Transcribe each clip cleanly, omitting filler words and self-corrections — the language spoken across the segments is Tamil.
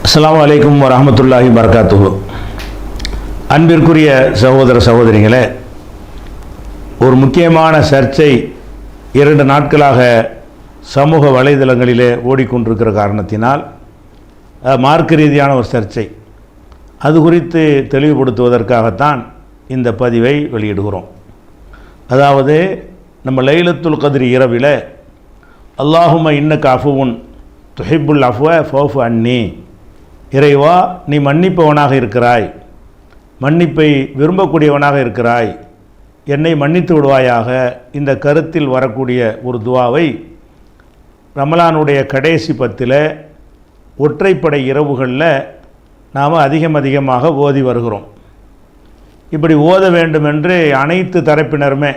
அஸ்ஸலாமு அலைக்கும் வரஹ்மத்துல்லாஹி வபரகாத்துஹு. அன்பிற்குரிய சகோதர சகோதரிகளே, ஒரு முக்கியமான சர்ச்சை 2 நாட்களாக சமூக வலைதளங்களிலே ஓடிக்கொண்டிருக்கிற காரணத்தினால் மார்க்க ரீதியான ஒரு சர்ச்சை, அது குறித்து தெளிவுபடுத்துவதற்காகத்தான் இந்த பதிவை வெளியிடுகிறோம். அதாவது, நம்ம லைலத்துல் கத்ர் இரவில் அல்லாஹும்ம இன்னக அஃபுவுன் துஹிப்புல் அஃப்வ ஃபஃபு அன்னி, இறைவா நீ மன்னிப்பவனாக இருக்கிறாய், மன்னிப்பை விரும்பக்கூடியவனாக இருக்கிறாய், என்னை மன்னித்து விடுவாயாக. இந்த கருத்தில் வரக்கூடிய ஒரு துவாவை ரமலானுடைய கடைசி 10 ஒற்றைப்படை இரவுகளில் நாம் அதிகமாக ஓதி வருகிறோம். இப்படி ஓத வேண்டுமென்று அனைத்து தரப்பினருமே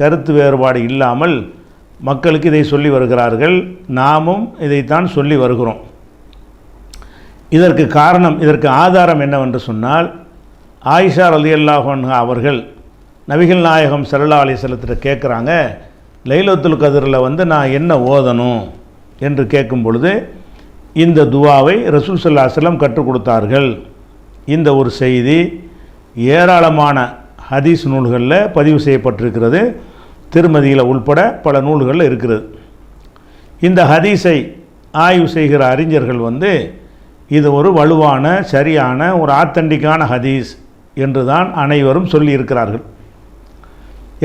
கருத்து வேறுபாடு இல்லாமல் மக்களுக்கு இதை சொல்லி வருகிறார்கள். நாமும் இதைத்தான் சொல்லி வருகிறோம். இதற்கு காரணம், இதற்கு ஆதாரம் என்னவென்று சொன்னால், ஆயிஷா ரலியல்லாஹு அன்ஹா அவர்கள் நபிகள் நாயகம் ஸல்லல்லாஹு அலைஹி வஸல்லத்திட்ட கேட்குறாங்க, லைலத்துல் கத்ரில் நான் என்ன ஓதணும் என்று கேட்கும் பொழுது இந்த துவாவை ரசூல் ஸல்லல்லாஹு அலைஹி வஸல்லம் கற்றுக் கொடுத்தார்கள். இந்த ஒரு செய்தி ஏராளமான ஹதீஸ் நூல்களில் பதிவு செய்யப்பட்டிருக்கிறது. திருமதியில் உள்பட பல நூல்களில் இருக்கிறது. இந்த ஹதீஸை ஆய்வு செய்கிற அறிஞர்கள் இது ஒரு வலுவான, சரியான, ஒரு ஆத்தண்டிக்கான ஹதீஸ் என்று தான் அனைவரும் சொல்லியிருக்கிறார்கள்.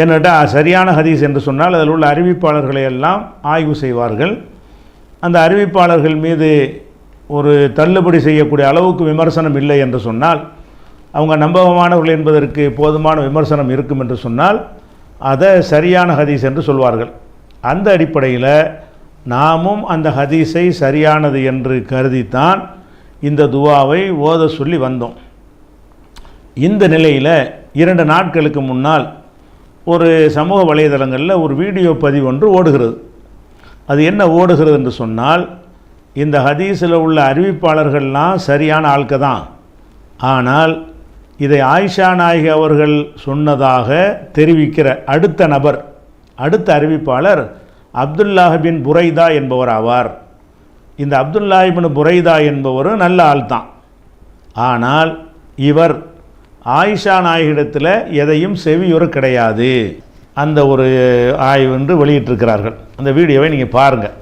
என்னட்டா சரியான ஹதீஸ் என்று சொன்னால் அதில் உள்ள அறிவிப்பாளர்களை எல்லாம் ஆய்வு செய்வார்கள். அந்த அறிவிப்பாளர்கள் மீது ஒரு தள்ளுபடி செய்யக்கூடிய அளவுக்கு விமர்சனம் இல்லை என்று சொன்னால், அவங்க நம்பகமானவர்கள் என்பதற்கு போதுமான விமர்சனம் இருக்கும் என்று சொன்னால் அதை சரியான ஹதீஸ் என்று சொல்வார்கள். அந்த அடிப்படையில் நாமும் அந்த ஹதீஸை சரியானது என்று கருதித்தான் இந்த துவாவை ஓத சொல்லி வந்தோம். இந்த நிலையில் 2 நாட்களுக்கு முன்னால் ஒரு சமூக வலைதளங்களில் ஒரு வீடியோ பதிவு ஒன்று ஓடுகிறது. அது என்ன ஓடுகிறது என்று சொன்னால், இந்த ஹதீஸில் உள்ள அறிவிப்பாளர்கள்லாம் சரியான ஆட்க தான், ஆனால் இதை ஆயிஷா நாயகி அவர்கள் சொன்னதாக தெரிவிக்கிற அடுத்த நபர், அடுத்த அறிவிப்பாளர் அப்துல்லாஹ் பின் புரைதா என்பவர் ஆவார். இந்த அப்துல்லாஹ் பின் புரைதா என்பவரும் நல்ல ஆள் தான். ஆனால் இவர் ஆயிஷா நாயகிடத்தில் எதையும் செவியுற கிடையாது. அந்த ஒரு ஆய்வு என்று வெளியிட்டிருக்கிறார்கள். அந்த வீடியோவை நீங்கள் பாருங்கள்.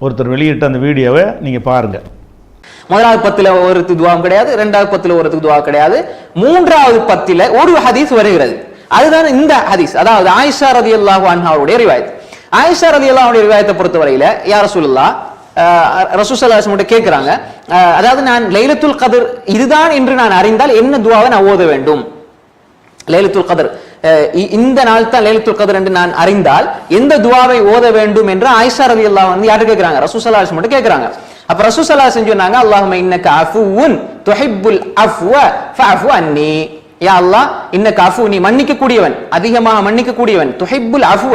ஒருத்தர் வெளியிட்ட அந்த வீடியோவை நீங்கள் பாருங்கள். முதலாவது 10 ஒருத்துக்கு துவாவும் கிடையாது, 2வது 10 ஒருத்துக்கு துவா கிடையாது, 3வது 10 ஒரு ஹதீஸ் வருகிறது. அதுதான் இந்த ஹதீஸ். அதாவது ஆயிஷா ரலியல்லாஹு அன்ஹாவுடைய ரிவாயத். ஆயிஷா ரலியல்லாஹு அன்ஹா ரிவாயத்தை பொறுத்தவரையில, யா ரசூலுல்லாஹ், ரசூல் ஸல்லல்லாஹு அலைஹி வஸல்லம் கேட்கிறாங்க, அதாவது நான் லைலத்துல் கத்ர் இதுதான் என்று நான் அறிந்தால் என்ன துவாவை நான் ஓத வேண்டும்? லைலத்துல் கத்ர் இந்த நாள் தான் லைலத்துல் கத்ர் என்று நான் அறிந்தால் எந்த துவாவை ஓத வேண்டும் என்று ஆயிஷா ரலியல்லாஹு அன்ஹா யார்ட்ட கேட்கிறாங்க? ரசூல் ஸல்லல்லாஹு அலைஹி வஸல்லம் கேட்கிறாங்க. அப்ப ரசூல் ஸல்லல்லாஹு அலைஹி வஸல்லம் சொன்னாங்க, அல்லாஹும்ம இன்னக அஃபுவுன் துஹிப்புல் அஃப்வ ஃபஅஃபு அன்னி. யா அல்லாஹ், இன்னக அஃபு, நீ மன்னிக்க கூடியவன், அதிகமாக மன்னிக்க கூடியவன், துஹிப்புல் அஃப்வ,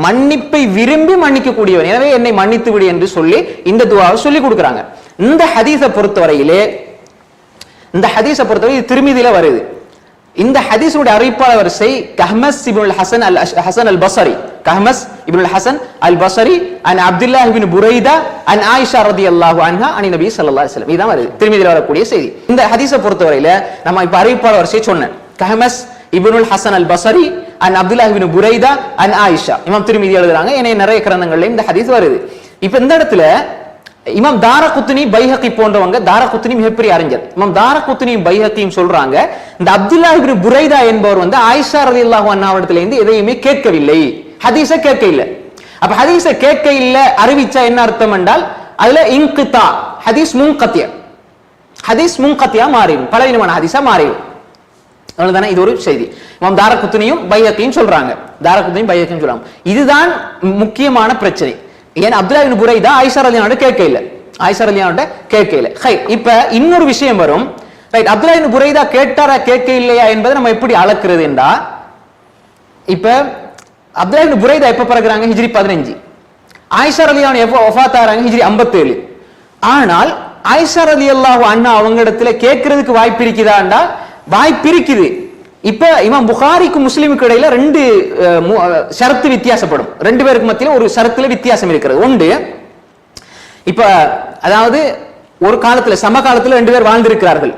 மன்னிப்பை விரும்பி மன்னிக்க கூடியவன், எனவே என்னை மன்னித்து விடு என்று சொல்லி இந்த துஆவை சொல்லி கொடுக்குறாங்க. இந்த ஹதீஸை பொறுத்தவரையிலே இது திருமிதியில வருது. இந்த ஹதீஸுடைய அறிவிப்பாளர் வரிசை கஹ்மஸ் இப்னுல் ஹசன் அல் பஸரி, கஹ்மஸ் இப்னுல் ஹசன் அல் பஸரி அன் அப்துல்லாஹ் இப்னு புரைதா அன் ஆயிஷா ரலியல்லாஹு அன்ஹா அன் நபி ஸல்லல்லாஹு அலைஹி வஸல்லம். இதான் வருது திருமதியில வரக்கூடிய செய்தி. இந்த ஹதீஸை பொறுத்தவரையில நம்ம இப்ப அறிவிப்பாளர் வரிசை சொன்னேன், கஹ்மஸ் இப்னுல் ஹசன் அல் பஸரி அன் அப்துல்லாஹ் இப்னு புரைதா அன் ஆயிஷா. இமாம் திருமதி எழுதுறாங்க, ஏனைய நிறைய கிரந்தங்கள்ல இந்த ஹதீஸ் வருது. இப்ப இந்த இடத்துல இமாம் தாரகுத்னி, பைஹகி போன்றவங்க, தாரகுத்னி மிகப்பெரிய அறிஞர், இமாம் தாரகுத்னி பைஹகியும் சொல்றாங்க, இந்த அப்துல்லாஹ் இப்னு புரைதா என்பவர் ஆயிஷா ரலியல்லாஹு அன்ஹாவிடத்துல இருந்து எதையுமே கேட்கவில்லை, ஹதீஸை கேட்க இல்லை. அப்ப ஹதீஸை கேட்க இல்லை அறிவிச்சா என்ன அர்த்தம் என்றால், அதுல இன்கிதா, ஹதீஸ் முன்கத்தியா மாறிடும், பலவிதமான ஹதீஸா மாறிடும். அவ்வளவுதானே? இது ஒரு செய்தி. இமாம் தாரகுத்னியும் பைஹகியும் சொல்றாங்க, இதுதான் முக்கியமான பிரச்சனை. ஏன் அப்துல்லாஹ் இப்னு புரைதா ஆயிஷா ரலியல்லாஹு கேட்க இல்லை, இப்ப இன்னொரு விஷயம் வரும். ரைட், அப்துல்லாஹ் இப்னு புரைதா கேட்டாரா கேட்க இல்லையா என்பதை நம்ம எப்படி அளக்கிறது என்றா, இப்ப அப்துல்லாஹ் இப்னு புரைதா எப்ப பிறகுறாங்க? ஹிஜ்ரி 15. ஆயிஷா ரலியல்லாஹு எப்ப வஃபாத் ஆறாங்க? ஹிஜ்ரி 57. ஆனால் ஆயிஷா ரலியல்லாஹு அன்ஹா அவங்க இடத்துல கேட்கறதுக்கு வாய்ப்பு இருக்குதாண்டா? வாய்ப்பு இருக்குது. இப்ப இமாம் புகாரிக்கும் முஸ்லிமுக்கு இடையில 2 ஷரத்து வித்தியாசப்படும். 2 பேருக்கு மத்தியில ஒரு ஷரத்துல வித்தியாசம் இருக்கிறது. ஒன்று, இப்ப அதாவது ஒரு காலத்துல சமகாலத்துல 2 பேர் வாழ்ந்திருக்கிறார்கள்.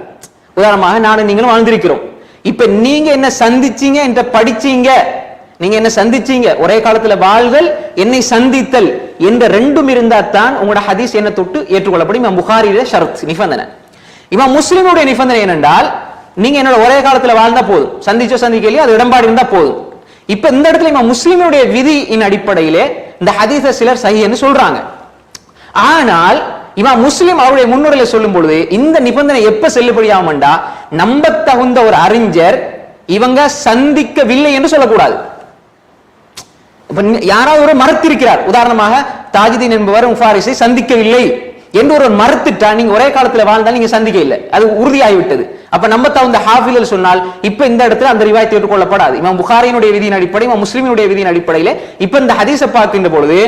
உதாரணமாக நானும் நீங்களும் வாழ்ந்திருக்கிறோம். இப்ப நீங்க என்ன சந்திச்சீங்க, என்ற படிச்சீங்க, நீங்க என்ன சந்திச்சீங்க, ஒரே காலத்துல வாழ்தல், என்னை சந்தித்தல் என்ற ரெண்டும் இருந்தா தான் உங்களோட ஹதீஸ் என்ன தொட்டு ஏற்றுக்கொள்ளப்படும். இமாம் புகாரியுடைய ஷரத் நிபந்தனை. இமாம் முஸ்லிமுடைய நிபந்தனை என்னென்றால், நீங்க என்னோட ஒரே காலத்துல வாழ்ந்தா போதும், சந்திச்சோ சந்திக்கலையோ அது இடம்பாடு இருந்தா போதும். இப்ப இந்த இடத்துல இமாம் முஸ்லிமுடைய விதியின் அடிப்படையிலே இந்த ஹதீஸை சிலர் சஹீஹ்னு சொல்றாங்க. ஆனால் இமாம் முஸ்லிம் அவருடைய முன்னுரையில சொல்லும் பொழுது இந்த நிபந்தனை எப்ப செல்லுபடியாமண்டா, நம்ப தகுந்த ஒரு அறிஞர் இவங்க சந்திக்கவில்லை என்று சொல்லக்கூடாது. யாராவது ஒரு மறுத்திருக்கிறார், உதாரணமாக தாஜுதீன் என்பவர் முஃபாரிஸை சந்திக்கவில்லை என்று ஒரு மறுத்துட்டா, நீங்க ஒரே காலத்துல வாழ்ந்தால் நீங்க சந்திக்க இல்லை, அது உறுதியாகிவிட்டது. அப்ப நம்ம தகுந்த ஹாஃபில் சொன்னால் இப்ப இந்த இடத்துல அந்த ரிவாயத்தை ஏற்றுக்கொள்ளப்படாது. இமாம் புகாரியினுடைய விதியின் அடிப்படை, இமாம் முஸ்லிமினுடைய விதியின் அடிப்படையில இப்ப இந்த ஹதீஸை பார்க்கின்ற பொழுது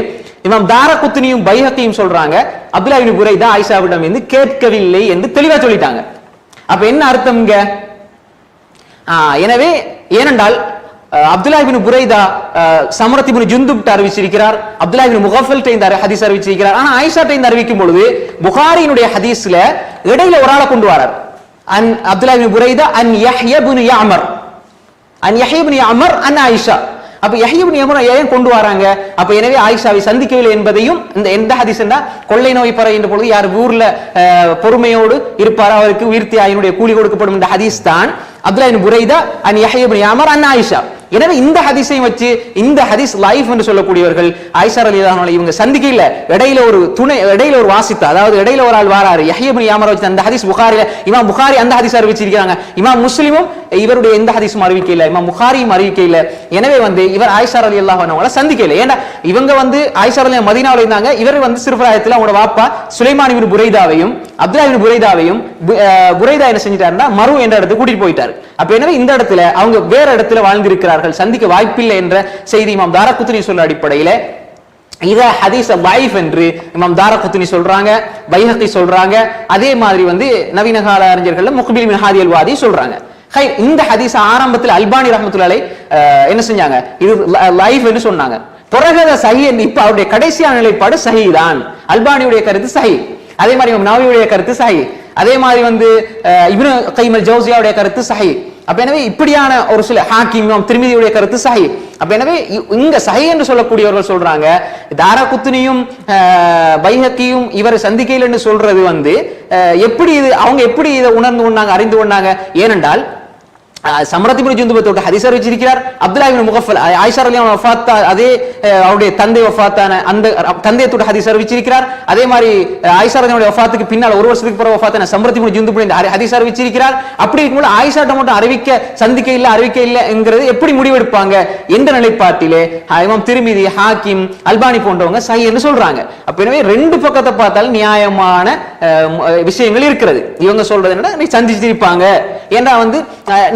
இமாம் தாரகுத்னியும் பைஹகியும் சொல்றாங்க, அப்துல்லாஹ் இப்னு புரைதா ஆயிஷாவிடம் இருந்து கேட்கவில்லை என்று தெளிவா சொல்லிட்டாங்க. அப்ப என்ன அர்த்தம் இங்க? எனவே ஏனென்றால் அப்துல்லாஹ் இப்னு புரைதா சமரத் இப்னு ஜுந்துப் அறிவிச்சிருக்கிறார், அப்துல்லாஹ் இப்னு முகஃபல் இந்த ஹதீஸ் அறிவிச்சிருக்கிறார். ஆனா ஆயிஷா இந்த அறிவிக்கும் பொழுது புகாரியினுடைய ஹதீஸ்ல இடையில ஒரு ஆளை கொண்டு வரார். அன் அப்துல்லாஹ் இப்னு புரைதா அன் யஹ்யா இப்னு யஅமர், அன் யஹ்யா இப்னு யஅமர் அன் ஆயிஷா. அப்ப யஹ்யா இப்னு யஅமர் ஏன் கொண்டு வராங்க? அப்ப எனவே ஆயிஷாவை சந்திக்கவில்லை என்பதையும் இந்த எந்த ஹதீஸ்னா, கொள்ளை நோய் பரவுகின்ற பொழுது யார் ஊர்ல பொறுமையோடு இருப்பார் அவருக்கு உயிர் தியாகியினுடைய கூலி கொடுக்கப்படும் இந்த ஹதீஸ் தான் அப்துல்லாஹ் இப்னு புரைதா அன் யஹ்யா இப்னு யஅமர் அன் ஆயிஷா. எனவே இந்த ஹதீஸையும் வச்சு இந்த ஹதீஸ் லைஃப் என்று சொல்லக்கூடியவர்கள் ஆயிஷா ரலியல்லாஹு அன்ஹா இவங்க சந்திக்க இல்ல, இடையில ஒரு துணை, இடையில ஒரு வாசித்தா, அதாவது இடையில ஒரு ஆள் வாராரு யஹ்யா இப்னு யஅமர் வச்சு அந்த ஹதீஸ் புகாரில இமாம் புகாரி அந்த ஹதீஸ் அறிவிச்சிருக்காங்க, இமாம் முஸ்லிமும் இவருடைய எந்த ஹதீஸும் அறிவிக்க இல்ல, இமாம் புகாரியும் அறிவிக்க இல்ல. எனவே இவர் ஆயிஷா ரலியல்லாஹு அன்ஹாவை சந்திக்க இல்ல. ஏன்னா இவங்க ஆயிஷா ரலியல்லாஹு மதீனாவுல இருந்தாங்க, இவர் சிறுபிராயத்துல அவங்களோட வாப்பா சுலைமான் இப்னு புரைதாவையும் அப்துல்லாஹ் இப்னு புரைதாவையும் புரைதா என்ன செஞ்சிட்டாருன்னா மரு என்ற இடத்துக்கு கூட்டிட்டு போயிட்டாரு. அப்ப எனவே இந்த இடத்துல அவங்க வேற இடத்துல வாழ்ந்திருக்கிறார்கள், சந்திக்க வாய்ப்பில்லை என்ற செய்தி இமாம் தாரகுத்னி சொல்ற அடிப்படையில இத ஹதீஸ் லைஃப் என்று இமாம் தாரகுத்னி சொல்றாங்க, பைஹகி சொல்றாங்க. அதே மாதிரி நவீன கால அறிஞர்கள் முக்பில் பின் ஹாதி அல் வாதி சொல்றாங்க. இந்த ஹதீஸ் ஆரம்பத்தில் அல்பானி ரஹ்மத்துல்லாஹி அலைஹி என்ன செஞ்சாங்க, இது லைஃப் என்று சொன்னாங்க. பிறகு சஹீஹ், இப்ப அவருடைய கடைசியான நிலைப்பாடு சஹீஹ் தான். அல்பானியுடைய கருத்து சஹீஹ், அதே மாதிரி இமாம் நவவியுடைய கருத்து சஹீஹ், அதே மாதிரி இப்னு கைம் அல் ஜௌசியாவுடைய கருத்து சஹீஹ். அப்ப எனவே இப்படியான ஒரு சில ஹாக்கிம் திருமிதியுடைய கருத்து சஹீஹ். அப்ப எனவே இங்க சஹீஹ் என்று சொல்லக்கூடியவர்கள் சொல்றாங்க, தாரகுத்னியும் பைஹகியும் இவர் சந்திக்கையில் என்று சொல்றது எப்படி இது அவங்க எப்படி இதை உணர்ந்து கொண்டாங்க, அறிந்து கொண்டாங்க? ஏனென்றால் சமரத் இப்னு ஜுந்துபத்தோட ஹதீஸ் அறிவிச்சிருக்கிறார், அப்துல்லாஹ் இப்னு முகஃபல் ஆயிஷா ரலியல்லாஹு அன்ஹா வஃபாத் அதே அவருடைய தந்தை வஃபாத்தான அந்த தந்தையத்தோட ஹதீஸ் அறிவிச்சிருக்கிறார். அதே மாதிரி ஆயிஷா ரலியல்லாஹு வஃபாத்துக்கு பின்னால் ஒரு வருஷத்துக்கு பிறகு வஃபாத்தான சமரத் இப்னு ஜுந்துப் இந்த ஹதீஸ் அறிவிச்சிருக்கிறார். அப்படி இருக்கும்போது ஆயிஷாட்ட மட்டும் சந்திக்க இல்ல என்கிறது எப்படி முடிவெடுப்பாங்க என்ற நிலைப்பாட்டிலே இமாம் திருமிதி, ஹாக்கிம், அல்பானி போன்றவங்க சஹீஹ் என்று சொல்றாங்க. அப்ப எனவே ரெண்டு பக்கத்தை பார்த்தால் நியாயமான விஷயங்கள் இருக்கிறது. இவங்க சொல்றது என்னன்னா சந்திச்சிருப்பாங்க ஏன்னா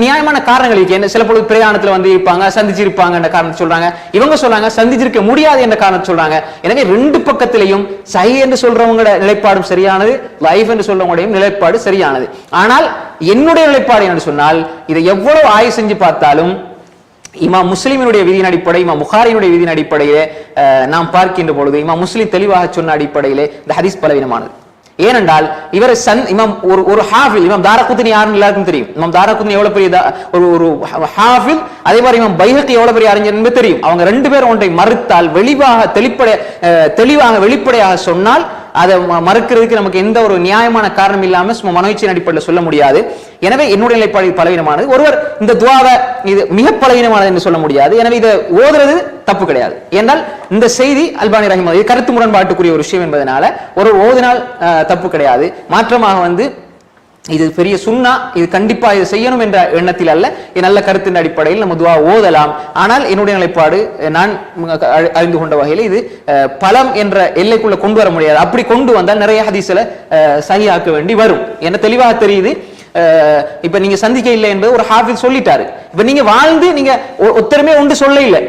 நியாயமான காரணங்கள் இருக்கு. சில பொழுது பிரயாணத்துல இருப்பாங்க, சந்திச்சிருப்பாங்க என்ற காரணத்தை சொல்றாங்க. இவங்க சொல்றாங்க சந்திச்சிருக்க முடியாது என்ற காரணத்தை சொல்றாங்க. எனவே ரெண்டு பக்கத்திலையும் சஹீஹ் என்று சொல்றவங்க நிலைப்பாடும் சரியானது, லைஃப் என்று சொல்றவங்களுடைய நிலைப்பாடு சரியானது. ஆனால் என்னுடைய நிலைப்பாடு என்று சொன்னால், இதை எவ்வளவு ஆய்வு செஞ்சு பார்த்தாலும் இமாம் முஸ்லிமினுடைய விதியின் அடிப்படை, இமாம் புகாரியினுடைய விதியின் அடிப்படையிலே நாம் பார்க்கின்ற பொழுது இமாம் முஸ்லிம் தெளிவாக சொன்ன அடிப்படையிலே இந்த ஹதீஸ் பலவீனமானது. ஏனென்றால் இவர் இமாம் ஒரு ஹாஃபில், இமாம் தாரகுத்னி யாருன்னு எல்லாருக்கும் தெரியும். இமாம் தாரகுத்னி எவ்வளவு பெரிய ஒரு ஹாஃபில், அதே மாதிரி இமாம் பைஹகி எவ்வளவு பெரிய அறிஞர் என்பது தெரியும். அவங்க ரெண்டு பேரும் ஒன்றை மறுத்தால் தெளிவாக வெளிப்படையாக சொன்னால் அதை மறுக்கிறதுக்கு நமக்கு எந்த ஒரு நியாயமான காரணம் இல்லாம சும்மா மனோச்சியின் அடிப்படையில் சொல்ல முடியாது. எனவே என்னுடைய நிலைப்பாடு பலவீனமானது. ஒருவர் இந்த துஆவை இது மிக பலவீனமானது என்று சொல்ல முடியாது. எனவே இதை ஓதுறது தப்பு கிடையாது. ஏனால் இந்த செய்தி அல்பானி ரஹிமஹுல்லாஹ் கருத்து முரண்பாட்டுக்குரிய ஒரு விஷயம் என்பதனால ஒரு ஓதினால் தப்பு கிடையாது. மாற்றமாக இது பெரிய சுன்னா, இது கண்டிப்பா இது செய்யணும் என்ற எண்ணத்தில் அல்ல, நல்ல கருத்தின் அடிப்படையில் நம்ம துஆ ஓதலாம். ஆனால் என்னுடைய நிலைப்பாடு நான் அறிந்து கொண்ட வகையில் இது பலம் என்ற எல்லைக்குள்ள கொண்டு வர முடியாது. அப்படி கொண்டு வந்தால் நிறைய ஹதீஸ்ல சஹீஹாக்க வேண்டி வரும். என்ன தெளிவாக தெரியுது. இப்ப நீங்க சந்திக்க இல்லை என்பது ஒரு ஹாஃபிஸ் சொல்லிட்டாரு. இப்ப நீங்க வாழ்ந்து நீங்க ஒத்தருமே ஒன்று சொல்ல இல்லை,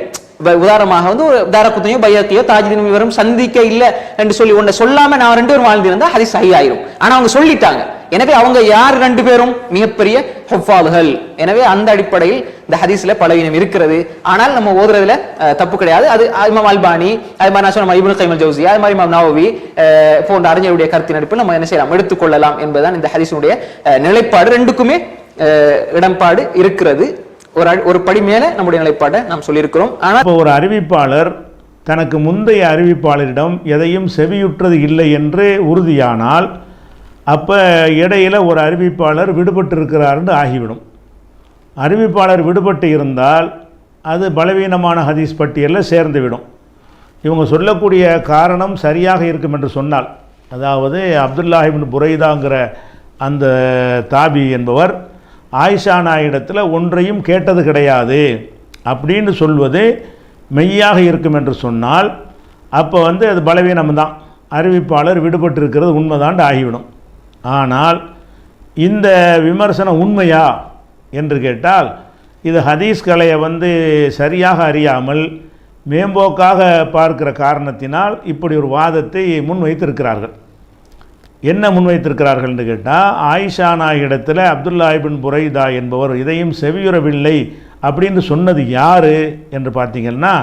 உதாரணமாக வந்து ஒரு தாரகுத்னியோ பைஹக்கியோ தாஜுதீன் இவரும் சந்திக்க இல்லை என்று சொல்லி ஒன்றை சொல்லாம நான் 2 பேரும் வாழ்ந்திருந்தா ஹதீஸ் சஹீஹ் ஆயிரும். ஆனா அவங்க சொல்லிட்டாங்க. எனவே அவங்க யார் 2 பேரும் மிகப்பெரிய ஹுஃபாதுகள். எனவே அந்த அடிப்படையில் இந்த ஹதீஸ்ல பலவீனம் இருக்கிறது. ஆனால் நம்ம ஓதுறதுல தப்பு கிடையாது. அது இமாம் அல்பானி, அது மாதிரி நான் சொன்ன இப்னு கைம் அல் ஜௌஸியா, அது மாதிரி இமாம் நவவி போன்ற அறிஞருடைய கருத்தின் அடிப்படையில் நம்ம என்ன செய்யலாம், எடுத்துக்கொள்ளலாம் என்பதுதான் இந்த ஹதீஸினுடைய நிலைப்பாடு. 2க்குமே இடம்பாடு இருக்கிறது. ஒரு படி மேல நம்முடைய நிலைப்பாட்டை நாம் சொல்லியிருக்கிறோம். ஆனால் ஒரு அறிவிப்பாளர் தனக்கு முந்தைய அறிவிப்பாளரிடம் எதையும் செவியுற்றது இல்லை என்று உறுதியானால் அப்போ இடையில் ஒரு அறிவிப்பாளர் விடுபட்டு இருக்கிறார்னு ஆகிவிடும். அறிவிப்பாளர் விடுபட்டு இருந்தால் அது பலவீனமான ஹதீஸ் பட்டியலில் சேர்ந்துவிடும். இவங்க சொல்லக்கூடிய காரணம் சரியாக இருக்கும் என்று சொன்னால், அதாவது அப்துல்லா இப்னு புரைதாங்கிற அந்த தாபி என்பவர் ஆயிஷா நாயிடத்தில் ஒன்றையும் கேட்டது கிடையாது அப்படின்னு சொல்வது மெய்யாக இருக்கும் என்று சொன்னால் அப்போ அது பலவீனம்தான், அறிவிப்பாளர் விடுபட்டு இருக்கிறது உண்மைதான் ஆகிவிடும். ஆனால் இந்த விமர்சனம் உண்மையா என்று கேட்டால் இது ஹதீஸ் கலையை சரியாக அறியாமல் மேம்போக்காக பார்க்கிற காரணத்தினால் இப்படி ஒரு வாதத்தை முன்வைத்திருக்கிறார்கள். என்ன முன்வைத்திருக்கிறார்கள் என்று கேட்டால், ஆயிஷா நாயிடத்தில் அப்துல்லா இப்னு புரைதா என்பவர் இதையும் செவியுறவில்லை அப்படின்னு சொன்னது யார் என்று பார்த்தீங்கன்னா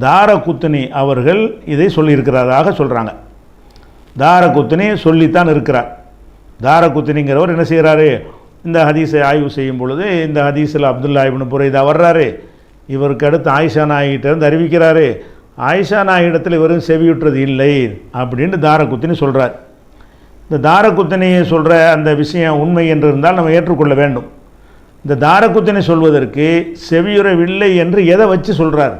தாரகுத்னி அவர்கள் இதை சொல்லியிருக்கிறதாக சொல்கிறாங்க. தாரகுத்னி சொல்லித்தான் இருக்கிறார். தாரகுத்னிங்கிறவர் என்ன செய்கிறாரு, இந்த ஹதீஸை ஆய்வு செய்யும் பொழுது இந்த ஹதீஸில் அப்துல்லா இப்னு புரைதா வர்றாரு, இவருக்கு அடுத்து ஆயிஷா நாயிட்ட அறிவிக்கிறாரு, ஆயிஷா நாயிடத்தில் இவரும் செவியுற்றது இல்லை அப்படின்னு தாரகுத்னி சொல்கிறார். இந்த தாரகுத்னி சொல்கிற அந்த விஷயம் உண்மை என்று இருந்தால் நம்ம ஏற்றுக்கொள்ள வேண்டும். இந்த தாரகுத்னி சொல்வதற்கு செவியுறவில்லை என்று எதை வச்சு சொல்கிறார்?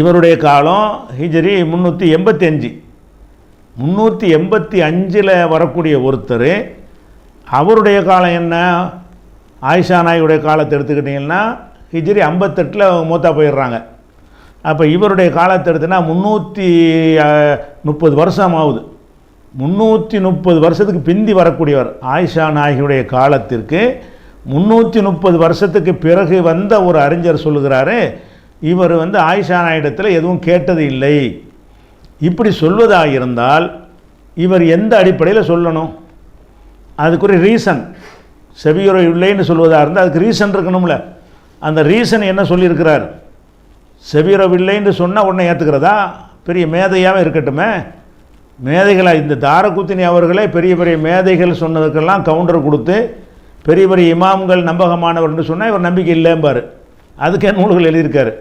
இவருடைய காலம் ஹிஜ்ரி 385. 385 வரக்கூடிய ஒருத்தர், அவருடைய காலம் என்ன? ஆயிஷா நாயுடைய காலத்தை எடுத்துக்கிட்டிங்கன்னா ஹிஜ்ரி 58 மூத்தா போயிடுறாங்க. அப்போ இவருடைய காலத்தை எடுத்துனா 330 வருஷம் ஆகுது. 330 வருஷத்துக்கு பிந்தி வரக்கூடியவர். ஆயிஷா நாயகியுடைய காலத்திற்கு 330 வருஷத்துக்கு பிறகு வந்த ஒரு அறிஞர் சொல்லுகிறாரு, இவர் ஆயிஷா நாயிடத்தில் எதுவும் கேட்டது இல்லை. இப்படி சொல்வதாக இருந்தால் இவர் எந்த அடிப்படையில் சொல்லணும்? அதுக்குரிய ரீசன், செவியுற இல்லைன்னு சொல்வதாக இருந்தால் அதுக்கு ரீசன் இருக்கணும்ல. அந்த ரீசன் என்ன சொல்லியிருக்கிறார்? செவியுறவில்லைன்னு சொன்னால் உடனே ஏற்றுக்கிறதா? பெரிய மேதையாகவே இருக்கட்டுமே. மேதைகளாக இந்த தாரகுத்னி அவர்களே பெரிய பெரிய மேதைகள் சொன்னதுக்கெல்லாம் கவுண்டர் கொடுத்து பெரிய பெரிய இமாம்கள் நம்பகமானவர்னு சொன்னால் இவர் நம்பிக்கை இல்லைம்பார். அதுக்கே நூல்கள் எழுதியிருக்காரு.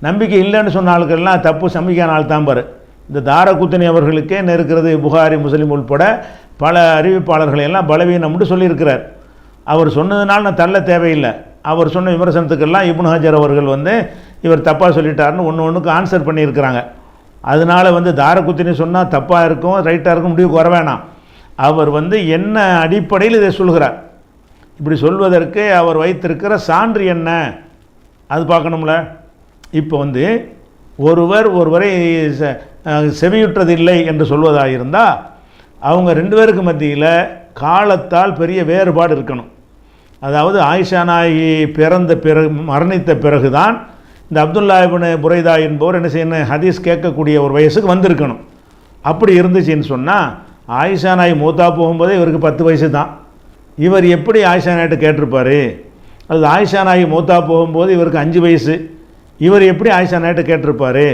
நம்பிக்கை இல்லைன்னு சொன்ன ஆளுக்கெல்லாம் தப்பு சமிக்கான ஆள் தான் பாரு. இந்த தாரகுத்னி அவர்களுக்கே இருக்கிறது புகாரி முஸ்லிம் உள்பட பல அறிவிப்பாளர்களையெல்லாம் பலவீனம்னு சொல்லியிருக்கிறார். அவர் சொன்னதுனால நான் தள்ள தேவையில்லை. அவர் சொன்ன விமர்சனத்துக்கெல்லாம் இப்னு ஹஜர் அவர்கள் இவர் தப்பாக சொல்லிட்டாருன்னு ஒன்றுக்கு ஆன்சர் பண்ணியிருக்கிறாங்க. அதனால் தாரகுத்னி சொன்னால் தப்பாக இருக்கும் ரைட்டாக இருக்கும் முடிவுக்கு வர வேணாம். அவர் என்ன அடிப்படையில் இதை சொல்கிறார், இப்படி சொல்வதற்கு அவர் வைத்திருக்கிற சான்று என்ன, அது பார்க்கணும்ல. இப்போ ஒருவரை செவியுற்றதில்லை என்று சொல்வதாக இருந்தால் அவங்க 2 பேருக்கு மத்தியில் காலத்தால் பெரிய வேறுபாடு இருக்கணும். அதாவது ஆயிஷா நாயகி பிறந்த பிறகு மரணித்த பிறகுதான் இந்த அப்துல்லா இப்னு புரைதா என்பவர் என்ன செய்யணும், ஹதீஸ் கேட்கக்கூடிய ஒரு வயசுக்கு வந்திருக்கணும். அப்படி இருந்துச்சுன்னு சொன்னால் ஆயிஷா நாயகி மூத்தா போகும்போதே இவருக்கு 10 வயசு தான். இவர் எப்படி ஆயிஷா நாயிட்ட கேட்டிருப்பார்? அது ஆயிஷா நாயகி மூத்தா போகும்போது இவருக்கு 5 வயசு. இவர் எப்படி ஆயிஷா நாயிட்ட கேட்டிருப்பார்?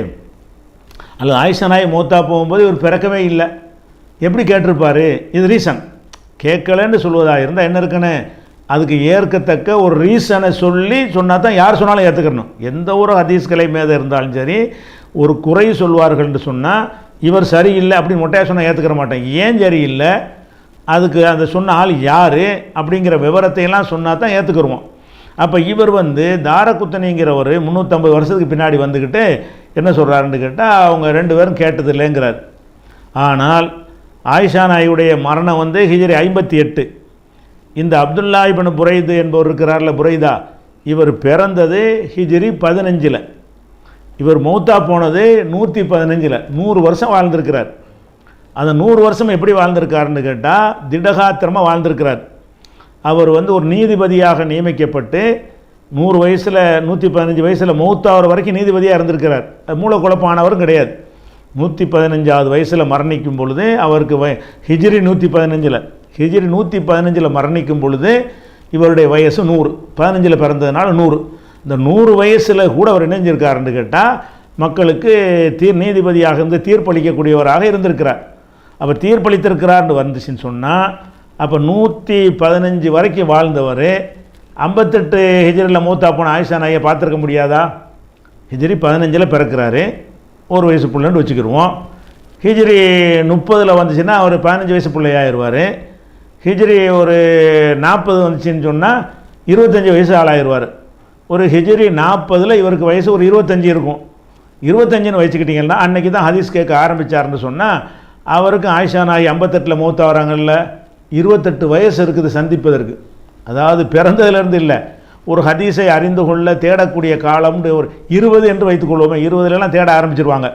அல்லது ஆயிஷா நாயகி மூத்தா போகும்போது இவர் பிறக்கவே இல்லை, எப்படி கேட்டிருப்பார்? இது ரீசன். கேட்கலன்னு சொல்வதாக இருந்தால் என்ன இருக்குன்னு அதுக்கு ஏற்கத்தக்க ஒரு ரீசனை சொன்னால் தான் யார் சொன்னாலும் ஏற்றுக்கணும். எந்த ஒரு ஹதீஸ் கலை மேதை இருந்தாலும் சரி, ஒரு குறை சொல்வார்கள்னு சொன்னால் இவர் சரியில்லை அப்படின்னு மொட்டையாக சொன்னால் ஏற்றுக்கிற மாட்டேன். ஏன் சரியில்லை, அதுக்கு அந்த சொன்ன ஆள் யார் அப்படிங்கிற விவரத்தையெல்லாம் சொன்னால் தான் ஏற்றுக்குருவோம். அப்போ இவர் தாரகுத்னிங்கிறவர் 350 வருஷத்துக்கு பின்னாடி வந்துக்கிட்டு என்ன சொல்கிறாருன்னு கேட்டால் அவங்க 2 பேரும் கேட்டது இல்லைங்கிறார். ஆனால் ஆயிஷா நாயுடைய மரணம் ஹிஜ்ரி 58. இந்த அப்துல்லா இப்னு புரைது என்பவர் இருக்கிறார்ல, புரைதா, இவர் பிறந்தது ஹிஜ்ரி 15. இவர் மௌத்தா போனது 115. 100 வருஷம் வாழ்ந்திருக்கிறார். அந்த 100 வருஷம் எப்படி வாழ்ந்திருக்காருன்னு கேட்டால் திடகாத்திரமாக வாழ்ந்திருக்கிறார். அவர் ஒரு நீதிபதியாக நியமிக்கப்பட்டு 100 வயசில் 115 வயசில் மௌத்தாகிற வரைக்கும் நீதிபதியாக இருந்திருக்கிறார். மூல குழப்பானவரும் கிடையாது. 115வது வயசில் மரணிக்கும் பொழுது அவருக்கு ஹிஜ்ரி 115 மரணிக்கும் பொழுது இவருடைய வயசு 100. 15 பிறந்ததுனால 100. இந்த 100 வயசில் கூட அவர் இணைஞ்சிருக்காருன்னு கேட்டால் மக்களுக்கு நீதிபதியாக இருந்து தீர்ப்பளிக்கக்கூடியவராக இருந்திருக்கிறார். அப்போ தீர்ப்பளித்திருக்கிறார்னு வந்துச்சுன்னு சொன்னால் அப்போ 115 வரைக்கும் வாழ்ந்தவர் 58 ஹிஜ்ரியில் மூத்தா போன ஆயிஷா நாயை பார்த்துருக்க முடியாதா? ஹிஜ்ரி 15 பிறக்கிறாரு, 1 வயசு பிள்ளைன்னு வச்சுக்கிடுவோம். ஹிஜ்ரி 30 வந்துச்சுன்னா அவர் 15 வயசு பிள்ளையாயிருவார். ஹிஜ்ரி ஒரு 40 வந்துச்சுன்னு சொன்னால் 25 வயசு ஆளாயிருவார். ஒரு ஹிஜ்ரி 40 இவருக்கு வயசு ஒரு 25 இருக்கும். 25ன்னு வச்சுக்கிட்டிங்கன்னா அன்றைக்கி தான் ஹதீஸ் கேட்க ஆரம்பித்தார்னு சொன்னால் அவருக்கு ஆயிஷா நாய் 58 மூத்தா வராங்கல்ல, 28 வயசு இருக்குது சந்திப்பதற்கு. அதாவது பிறந்ததுலேருந்து இல்லை, ஒரு ஹதீஸை அறிந்து கொள்ள தேடக்கூடிய காலம் ஒரு 20 என்று வைத்துக்கொள்வோமே. 20லலாம் தேட ஆரம்பிச்சிருவாங்க.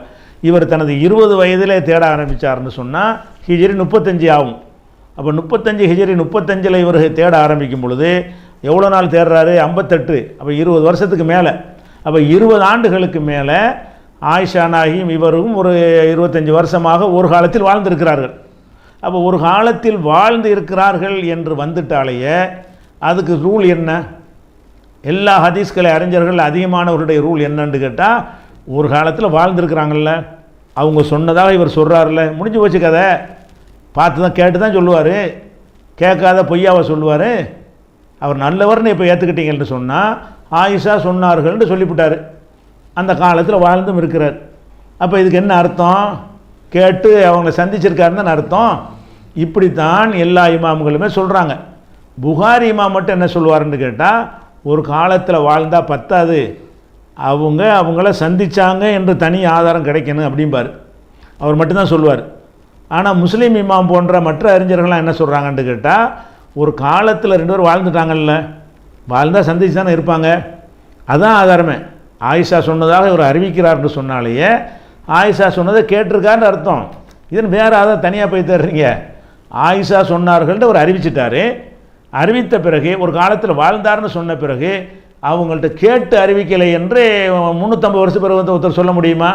இவர் தனது 20 வயதிலே தேட ஆரம்பித்தார்னு சொன்னால் ஹிஜ்ரி 35 ஆகும். அப்போ 35 ஹிஜ்ரி 35 இவர் தேட ஆரம்பிக்கும் பொழுது எவ்வளோ நாள் தேடுறாரு? 58. அப்போ 20 வருஷத்துக்கு மேலே. அப்போ 20 ஆண்டுகளுக்கு மேலே ஆயிஷா நாயும் இவரும் ஒரு 25 வருஷமாக ஒரு காலத்தில் வாழ்ந்திருக்கிறார்கள். அப்போ ஒரு காலத்தில் வாழ்ந்து இருக்கிறார்கள் என்று வந்துட்டாலேயே அதுக்கு ரூல் என்ன? எல்லா ஹதீஸ்களை அறிஞர்கள் அதிகமானவர்களுடைய ரூல் என்னன்னு கேட்டால், ஒரு காலத்தில் வாழ்ந்துருக்கிறாங்கல்ல, அவங்க சொன்னதாக இவர் சொல்கிறார்ல, முடிஞ்சு போச்சு கதை. பார்த்து தான் கேட்டு தான் சொல்லுவார், கேட்காத பொய்யாவை சொல்லுவார். அவர் நல்லவர்னு இப்போ ஏற்றுக்கிட்டீங்கன்னு சொன்னால் ஆயிஷா சொன்னார்கள்னு சொல்லிவிட்டார். அந்த காலத்தில் வாழ்ந்தும் இருக்கிறார். அப்போ இதுக்கு என்ன அர்த்தம்? கேட்டு அவங்கள சந்திச்சிருக்காருன்னு அர்த்தம். இப்படித்தான் எல்லா இமாம்களுமே சொல்கிறாங்க. புகாரி இமாம் மட்டும் என்ன சொல்லுவாருன்னு கேட்டால், ஒரு காலத்தில் வாழ்ந்தால் பத்தாது, அவங்கள சந்தித்தாங்க என்று தனி ஆதாரம் கிடைக்கணும் அப்படிம்பார். அவர் மட்டும்தான் சொல்லுவார். ஆனால் முஸ்லீம் இமாம் போன்ற மற்ற அறிஞர்கள்லாம் என்ன சொல்கிறாங்கன்னு கேட்டால், ஒரு காலத்தில் 2 பேர் வாழ்ந்துட்டாங்கல்ல, வாழ்ந்தால் சந்திச்சு தானே இருப்பாங்க, அதுதான் ஆதாரமே. ஆயிஷா சொன்னதாக இவர் அறிவிக்கிறார்னு சொன்னாலேயே ஆயிஷா சொன்னதை கேட்டிருக்காருன்னு அர்த்தம். இதுன்னு வேறு அதை தனியாக போய் தர்றீங்க. ஆயிஷா சொன்னார்கள்ட்டு அவர் அறிவிச்சிட்டாரு. அறிவித்த பிறகு ஒரு காலத்தில் வாழ்ந்தார்னு சொன்ன பிறகு அவங்கள்ட்ட கேட்டு அறிவிக்கலை என்று 350 வருஷம் பிறகு வந்து ஒருத்தர் சொல்ல முடியுமா?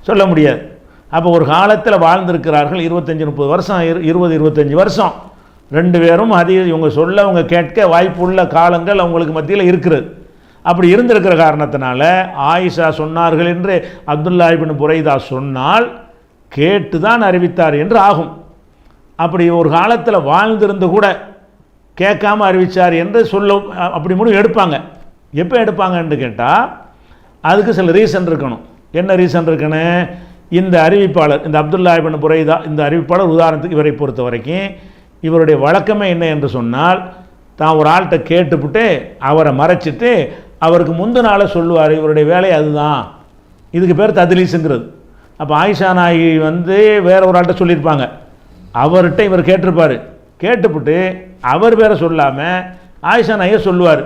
சொல்ல முடியாது. அப்போ ஒரு காலத்தில் வாழ்ந்திருக்கிறார்கள் 25-30 வருஷம், 20-25 வருஷம் 2 பேரும் இவங்க சொல்ல அவங்க கேட்க வாய்ப்புள்ள காலங்கள் அவங்களுக்கு மத்தியில் இருக்கிறது. அப்படி இருந்திருக்கிற காரணத்தினால ஆயிஷா சொன்னார்கள் என்று அப்துல்லா இப்னு புரைதா சொன்னால் கேட்டு தான் அறிவித்தார் என்று ஆகும். அப்படி ஒரு காலத்தில் வாழ்ந்திருந்து கூட கேட்காம அறிவித்தார் என்று அப்படி முடிவு எடுப்பாங்க. எப்போ எடுப்பாங்கன்னு கேட்டால் அதுக்கு சில ரீசன் இருக்கணும். என்ன ரீசன் இருக்குன்னு, இந்த அறிவிப்பாளர், இந்த அப்துல்லா இப்னு புரைதா இந்த அறிவிப்பாளர் உதாரணத்துக்கு இவரை பொறுத்த வரைக்கும் இவருடைய வழக்கமே என்ன என்று சொன்னால், தான் ஒரு ஆள்கிட்ட கேட்டுவிட்டு அவரை மறைச்சிட்டு அவருக்கு முந்தின நாளை சொல்லுவார். இவருடைய வேலை அதுதான். இதுக்கு பேர் தத்லீஸுங்கிறது. அப்போ ஆயிஷா நாயகி வந்து வேற ஒரு ஆள்கிட்ட சொல்லியிருப்பாங்க, அவர்கிட்ட இவர் கேட்டிருப்பார். கேட்டுவிட்டு அவர் பேரை சொல்லாமல் ஆயிஷா நாயை சொல்லுவார்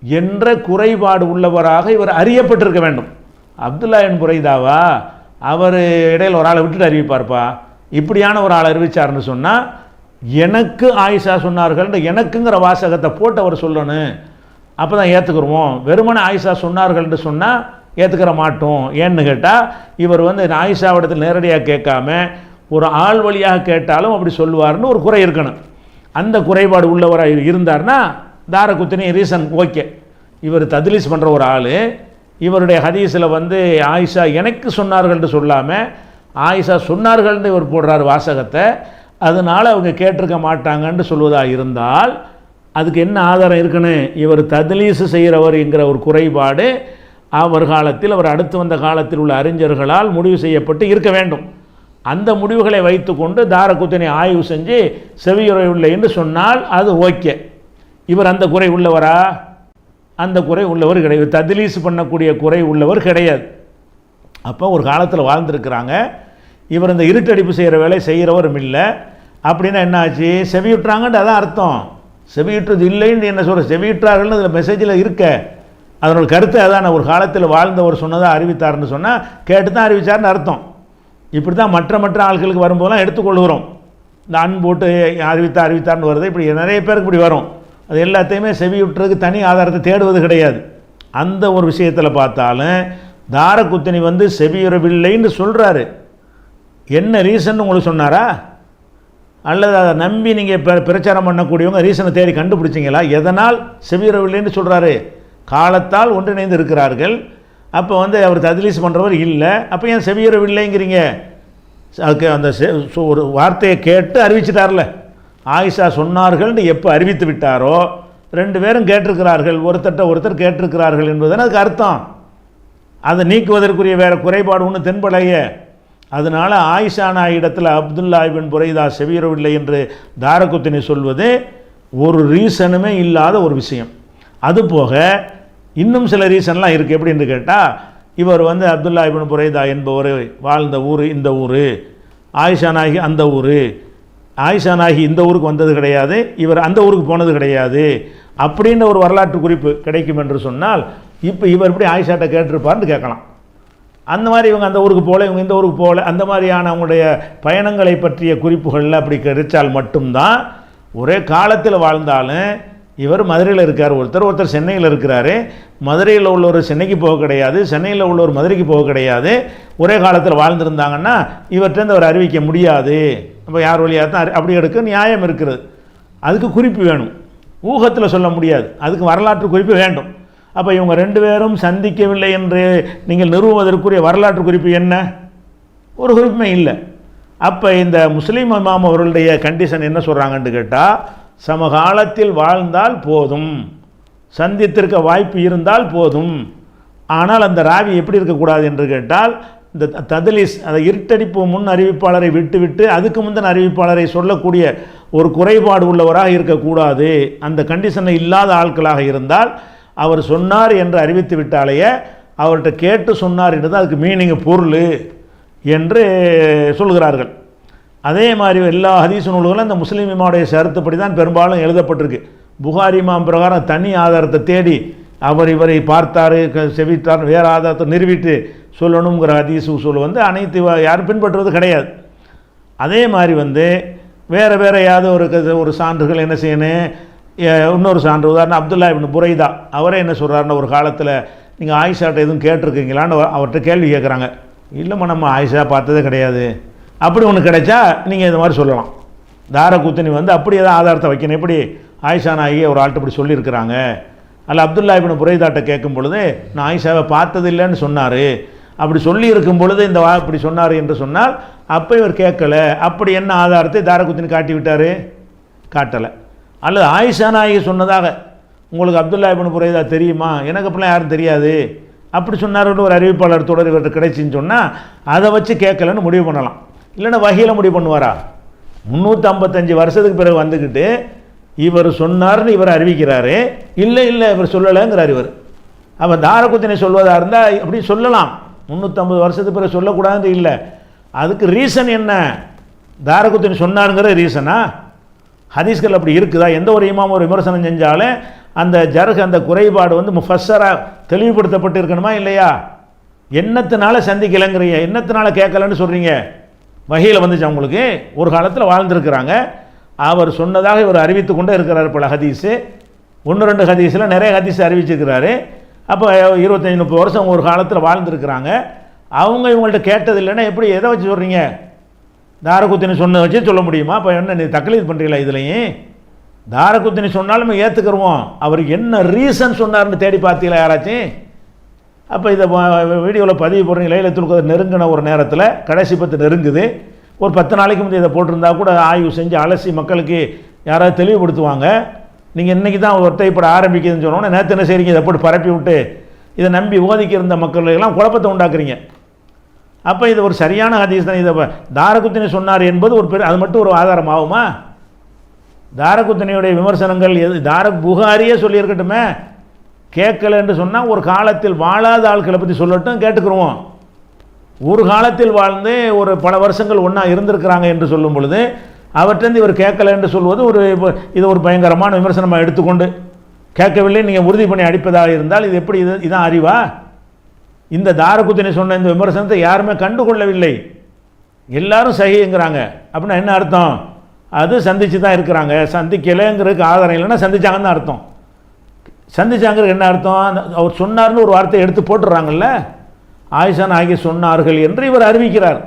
என்ற குறைபாடு உள்ளவராக இவர் அறியப்பட்டிருக்க வேண்டும். அப்துல்லா இப்னு புரைதாவா அவர் இடையில் ஒரு ஆளை விட்டுட்டு அறிவிப்பார்ப்பா, இப்படியான ஒரு ஆளை அறிவிச்சார்னு சொன்னால் எனக்கு ஆயிஷா சொன்னார்கள் எனக்குங்கிற வாசகத்தை போட்டு அவர் சொல்லணும். அப்போ தான் ஏற்றுக்குருவோம். வெறுமனே ஆயிஷா சொன்னார்கள்னு சொன்னால் ஏற்றுக்கிற மாட்டோம். ஏன்னு கேட்டால் இவர் வந்து ஆயிஷாவிடத்தில் நேரடியாக கேட்காம ஒரு ஆள் வழியாக கேட்டாலும் அப்படி சொல்லுவார்னு ஒரு குறை இருக்கணும். அந்த குறைபாடு உள்ளவராக இருந்தார்னா தாரகுத்தினி ரீசன் ஓகே. இவர் தத்லீஸ் பண்ணுற ஒரு ஆள், இவருடைய ஹதீஸில் வந்து ஆயிஷா எனக்கு சொன்னார்கள்னு சொல்லாமல் ஆயிஷா சொன்னார்கள்னு இவர் போடுறார் வாசகத்தை, அதனால் அவங்க கேட்டிருக்க மாட்டாங்கன்னு சொல்வதாக இருந்தால் அதுக்கு என்ன ஆதாரம் இருக்குன்னு, இவர் தத்லீஸ் செய்கிறவர் என்கிற ஒரு குறைபாடு அவர் காலத்தில் அவர் அடுத்து வந்த காலத்தில் உள்ள அறிஞர்களால் முடிவு செய்யப்பட்டு இருக்க வேண்டும். அந்த முடிவுகளை வைத்து கொண்டு தாரகுத்தினி ஆய்வு செஞ்சு செவியுறை இல்லை என்று சொன்னால் அது ஓகே. இவர் அந்த குறை உள்ளவரா? அந்த குறை உள்ளவர் கிடையாது. தத்லீஸ் பண்ணக்கூடிய குறை உள்ளவர் கிடையாது. அப்போ ஒரு காலத்தில் வாழ்ந்துருக்கிறாங்க. இவர் இந்த இருட்டடிப்பு செய்கிற வேலை செய்கிறவரும் இல்லை. அப்படின்னா என்ன ஆச்சு? செவியுற்றாங்கன்ட்டு அதான் அர்த்தம். செவியுற்றது இல்லைன்னு என்ன சொல்கிற, செவியுற்றார்கள்னு அதில் மெசேஜில் இருக்க அதனோட கருத்து அதான். ஒரு காலத்தில் வாழ்ந்தவர் சொன்னதாக அறிவித்தார்னு சொன்னால் கேட்டு தான் அறிவித்தார்னு அர்த்தம். இப்படி தான் மற்ற ஆட்களுக்கு வரும்போதெல்லாம் எடுத்துக்கொள்கிறோம். இந்த அன் போட்டு அறிவித்தார்னு வருது. இப்படி நிறைய பேருக்கு இப்படி வரும். அது எல்லாத்தையுமே செவியுற்றதுக்கு தனி ஆதாரத்தை தேடுவது கிடையாது. அந்த ஒரு விஷயத்தில் பார்த்தாலும் தாரகுத்தினி வந்து செவியுறவில்லைன்னு சொல்கிறாரு. என்ன ரீசன் உங்களுக்கு சொன்னாரா? அல்லது அதை நம்பி நீங்கள் பிரச்சாரம் பண்ணக்கூடியவங்க ரீசனை தேடி கண்டுபிடிச்சிங்களா? எதனால் செவியுறவில்லைன்னு சொல்கிறாரு? காலத்தால் ஒன்றிணைந்து இருக்கிறார்கள். அப்போ வந்து அவர் தத்லீஸ் பண்ணுறவர் இல்லை, அப்போ ஏன் செவியுறவில்லைங்கிறீங்க? அதுக்கு அந்த ஒரு வார்த்தையை கேட்டு அறிவிச்சிட்டார்ல. ஆயிஷா சொன்னார்கள்னு எப்போ அறிவித்து விட்டாரோ 2 பேரும் கேட்டிருக்கிறார்கள், ஒருத்தர் கேட்டிருக்கிறார்கள் என்பதுன்னு அதுக்கு அர்த்தம். அதை நீக்குவதற்குரிய வேறு குறைபாடு ஒன்று தென்படையே. அதனால் ஆயிஷா நாயிடத்தில் அப்துல்லா இப்னு புரைதா செவியுறவில்லை என்று தாரகுத்தினி சொல்வது ஒரு ரீசனுமே இல்லாத ஒரு விஷயம். அதுபோக இன்னும் சில ரீசன்லாம் இருக்குது. எப்படின்னு கேட்டால், இவர் வந்து அப்துல்லா இப்னு புரைதா என்பவர் வாழ்ந்த ஊர் இந்த ஊர், ஆயிஷா நாயகி அந்த ஊர், ஆயிஷா நாயகி இந்த ஊருக்கு வந்தது கிடையாது, இவர் அந்த ஊருக்கு போனது கிடையாது அப்படின்ற ஒரு வரலாற்று குறிப்பு கிடைக்கும் என்று சொன்னால், இப்போ இவர் எப்படி ஆயிஷாட்ட கேட்டிருப்பார்னு கேட்கலாம். அந்த மாதிரி இவங்க அந்த ஊருக்கு போகல, இவங்க இந்த ஊருக்கு போகல, அந்த மாதிரியான அவங்களுடைய பயணங்களை பற்றிய குறிப்புகளில் அப்படி கிடைச்சால் மட்டும்தான். ஒரே காலத்தில் வாழ்ந்தாலும் இவர் மதுரையில் இருக்கார், ஒருத்தர் சென்னையில் இருக்கிறாரு. மதுரையில் உள்ளவர் சென்னைக்கு போக கிடையாது, சென்னையில் உள்ளவர் மதுரைக்கு போக கிடையாது. ஒரே காலத்தில் வாழ்ந்திருந்தாங்கன்னா இவர்கிட்ட அவர் அறிவிக்க முடியாது. அப்போ யார் வழியாக தான் அப்படி எடுக்க நியாயம் இருக்கிறது. அதுக்கு குறிப்பு வேணும், ஊகத்தில் சொல்ல முடியாது, அதுக்கு வரலாற்று குறிப்பு வேண்டும். அப்போ இவங்க 2 பேரும் சந்திக்கவில்லை என்று நீங்கள் நிறுவுவதற்குரிய வரலாற்று குறிப்பு என்ன? ஒரு குறிப்புமே இல்லை. அப்போ இந்த முஸ்லீம் இமாம் அவர்களுடைய கண்டிஷன் என்ன சொல்கிறாங்கன்னு கேட்டால், சமகாலத்தில் வாழ்ந்தால் போதும், சந்தித்திருக்க வாய்ப்பு இருந்தால் போதும். ஆனால் அந்த ராவி எப்படி இருக்கக்கூடாது என்று கேட்டால், இந்த தத்லீஸ், அதை இருட்டடிப்பு முன் அறிவிப்பாளரை விட்டுவிட்டு அதுக்கு முந்தின அறிவிப்பாளரை சொல்லக்கூடிய ஒரு குறைபாடு உள்ளவராக இருக்கக்கூடாது. அந்த கண்டிஷனை இல்லாத ஆட்களாக இருந்தால் அவர் சொன்னார் என்று அறிவித்து விட்டாலேயே அவர்கிட்ட கேட்டு சொன்னார் என்று தான் அதுக்கு மீனிங் பொருள் என்று சொல்கிறார்கள். அதே மாதிரி எல்லா ஹதீஸ் நூல்களும் இந்த முஸ்லீம் இமாமுடைய ஷரத்துப்படி தான் பெரும்பாலும் எழுதப்பட்டிருக்கு. புகாரி இமாம் பிரகாரம் தனி ஆதாரத்தை தேடி அவர் இவரை பார்த்தார் செவித்தார் வேறு ஆதாரத்தை நிறுவிட்டு சொல்லணுங்கிற ஹதீஸ் உசூல் வந்து அனைத்து யாரும் பின்பற்றுவது கிடையாது. அதே மாதிரி வந்து வேறு ஏதாவது ஒரு சான்றுகள் என்ன செய்யணும்? இன்னொரு சான்று உதாரணம் அப்துல்லா இப்னு புரைதா அவரே என்ன சொல்கிறாருன்னா, ஒரு காலத்தில் நீங்கள் ஆயிஷாட்ட எதுவும் கேட்டிருக்கீங்களான்னு அவர்கிட்ட கேள்வி கேட்குறாங்க. இல்லைம்மா நம்ம ஆயிஷா பார்த்ததே கிடையாது. அப்படி ஒன்று கிடைச்சா நீங்கள் இது மாதிரி சொல்லலாம். தாரகுத்தினி வந்து அப்படி ஏதாவது ஆதாரத்தை வைக்கணும். எப்படி ஆயிஷா நாயகி ஒரு ஆள்கிட்ட இப்படி சொல்லியிருக்கிறாங்க, அல்ல அப்துல்லா இப்னு புரைதாட்ட கேட்கும் பொழுது நான் ஆயிஷாவை பார்த்ததில்லைன்னு சொன்னார், அப்படி சொல்லி இருக்கும் பொழுது இந்த இப்படி சொன்னார் என்று சொன்னால் அப்போ இவர் கேட்கல. அப்படி என்ன ஆதாரத்தை தாரகுத்தினி காட்டி விட்டார்? காட்டலை. அல்லது ஆயிஷா நாயகி சொன்னதாக உங்களுக்கு அப்துல்லா இப்னு புரைதா தெரியுமா? எனக்கு அப்படிலாம் யாரும் தெரியாது, அப்படி சொன்னார்னு ஒரு அறிவிப்பாளர் தொடர் இவர்கிட்ட கிடைச்சின்னு சொன்னால் அதை வச்சு கேட்கலன்னு முடிவு பண்ணலாம். இல்லைன்னா வகையில் முடிவு பண்ணுவாரா? 355 வருஷத்துக்கு பிறகு வந்துக்கிட்டு இவர் சொன்னார்னு இவர் அறிவிக்கிறாரு, இல்லை இவர் சொல்லலைங்கிறார் இவர். அப்போ தாரகுத்தினி சொல்வதாக இருந்தால் அப்படி சொல்லலாம், 350 வருஷத்துக்கு பிறகு சொல்லக்கூடாதுன்னு இல்லை. அதுக்கு ரீசன் என்ன? தாரகுத்தினி சொன்னாருங்கிற ரீசனா? ஹதீஸ்கள் அப்படி இருக்குதா? எந்த ஒரு இமாம் ஒரு விமர்சனம் செஞ்சாலும் அந்த ஜர்ஹ் அந்த குறைபாடு வந்து முஃபஸ்ஸரா தெளிவுபடுத்தப்பட்டு இருக்கணுமா இல்லையா? என்னத்தினால சந்திக்கலைங்கிறீங்க, என்னத்தினால கேட்கலன்னு சொல்கிறீங்க? வகையில் வந்துச்சு அவங்களுக்கு. ஒரு காலத்தில் வாழ்ந்துருக்கிறாங்க, அவர் சொன்னதாக இவர் அறிவித்து கொண்டே இருக்கிறார். பல ஹதீஸு 1-2 ஹதீஸில் நிறைய ஹதீஸ் அறிவிச்சிருக்கிறாரு. அப்போ 25-30 வருஷம் ஒரு காலத்தில் வாழ்ந்துருக்கிறாங்க. அவங்க இவங்கள்ட்ட கேட்டது இல்லைன்னா எப்படி எதை வச்சு சொல்கிறீங்க? தாரகுத்தினி சொன்ன வச்சு சொல்ல முடியுமா? அப்போ என்ன நீ தக்லீத் பண்ணுறீங்களா? இதுலையும் தாரகுத்தினி சொன்னாலும் ஏற்றுக்கிறோம், அவர் என்ன ரீசன் சொன்னார்னு தேடி பார்த்தீங்களா யாராச்சும்? அப்போ இதை வீடியோவில் பதிவு போடுறீங்க. லைலத்துல் கத்ர் நெருங்கின ஒரு நேரத்தில் கடைசி 10 நெருங்குது, ஒரு 10 நாளைக்கு முந்தைய இதை போட்டிருந்தா கூட ஆய்வு செஞ்சு அலசி மக்களுக்கு யாராவது தெளிவுபடுத்துவாங்க. நீங்கள் இன்றைக்கி தான் ஒற்றைப்பட ஆரம்பிக்குதுன்னு சொன்னோன்னே நேற்று என்ன செய்றீங்க? இதை போட்டு பரப்பி விட்டு இதை நம்பி ஓதிக்க இருந்த மக்களுக்கெல்லாம் குழப்பத்தை உண்டாக்குறீங்க. அப்போ இது ஒரு சரியான ஹதீஸ் தான். இதை தாரகுத்தினி சொன்னார் என்பது அது மட்டும் ஒரு ஆதாரம் ஆகுமா? தாரகுத்தினியுடைய விமர்சனங்கள் புகாரியே சொல்லியிருக்கட்டுமே, கேட்கல என்று சொன்னால் ஒரு காலத்தில் வாழாத ஆட்களை பற்றி சொல்லட்டும், கேட்டுக்கிறோம். ஒரு காலத்தில் வாழ்ந்து ஒரு பல வருஷங்கள் ஒன்றா இருந்திருக்கிறாங்க என்று சொல்லும் பொழுது அவற்றிருந்து இவர் கேட்கல என்று சொல்வது இது ஒரு பயங்கரமான விமர்சனமாக எடுத்துக்கொண்டு கேட்கவில்லை நீங்கள் உறுதி பண்ணி அடிப்பதாக இருந்தால் இது எப்படி? இதுதான் அறிவா? இந்த தாரகுத்தினி சொன்ன இந்த விமர்சனத்தை யாருமே கண்டுகொள்ளவில்லை, எல்லாரும் சஹீங்கிறாங்க. அப்படின்னா என்ன அர்த்தம்? அது சந்தித்து தான் இருக்கிறாங்க. சந்திக்கலைங்கிறதுக்கு ஆதாரம் இல்லைன்னா சந்திச்சாங்கன்னு தான் அர்த்தம். சந்திச்சாங்கிறது என்ன அர்த்தம்? அவர் சொன்னார்னு ஒரு வார்த்தையை எடுத்து போட்டுடுறாங்கல்ல. ஆயிஷா நாயகி சொன்னார்கள் என்று இவர் அறிவிக்கிறார்.